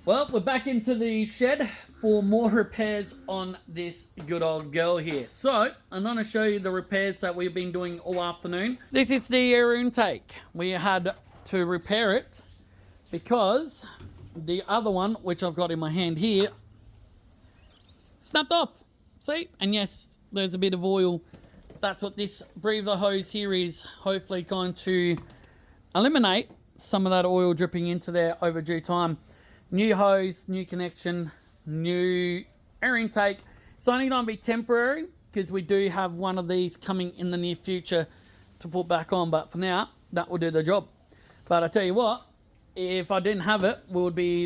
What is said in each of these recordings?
Well, we're back into the shed for more repairs on this good old girl here. So, I'm going to show you the repairs that we've been doing all afternoon. This is the air intake. We had to repair it because the other one, which I've got in my hand here, snapped off. See? And yes, there's a bit of oil. That's what this breather hose here is hopefully going to eliminate some of that oil dripping into there over due time. New hose, new connection, new air intake. It's only going to be temporary because we do have one of these coming in the near future to put back on. But for now, that will do the job. But I tell you what, if I didn't have it,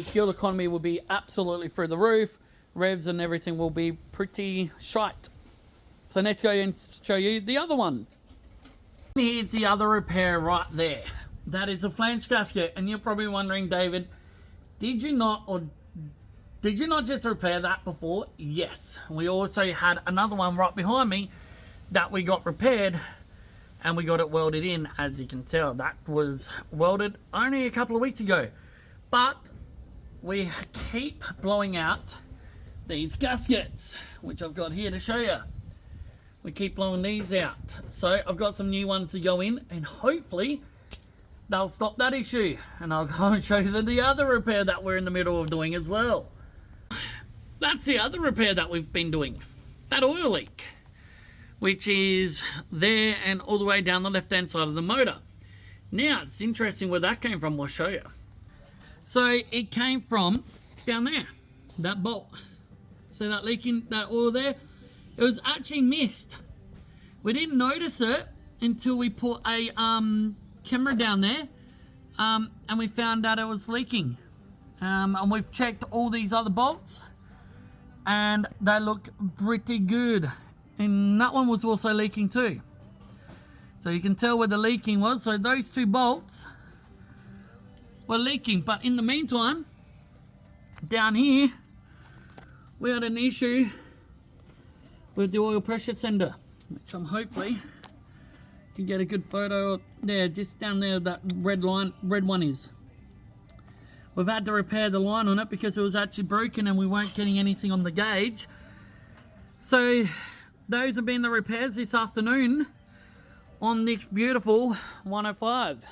fuel economy would be absolutely through the roof. Revs and everything will be pretty shite. So let's go and show you the other ones. Here's the other repair right there. That is a flange gasket. And you're probably wondering, David, did you not just repair that before? Yes. We also had another one right behind me that we got repaired and we got it welded in. As you can tell, that was welded only a couple of weeks ago. But we keep blowing out these gaskets, which I've got here to show you. We keep blowing these out. So I've got some new ones to go in and hopefully they'll stop that issue. And I'll go and show you the other repair that we're in the middle of doing as well. That's the other repair that we've been doing. That oil leak, which is there and all the way down the left hand side of the motor. Now it's interesting where that came from. I'll show you. So it came from down there, that bolt. See that leaking, that oil there? It was actually missed. We didn't notice it until we put a camera down there and we found out it was leaking. And we've checked all these other bolts and they look pretty good. And that one was also leaking too. So you can tell where the leaking was. So those two bolts were leaking. But in the meantime, down here, we had an issue with the oil pressure sender, which I'm hopefully can get a good photo of there, just down there, that red one is. We've had to repair the line on it because it was actually broken and we weren't getting anything on the gauge. So those have been the repairs this afternoon on this beautiful 105.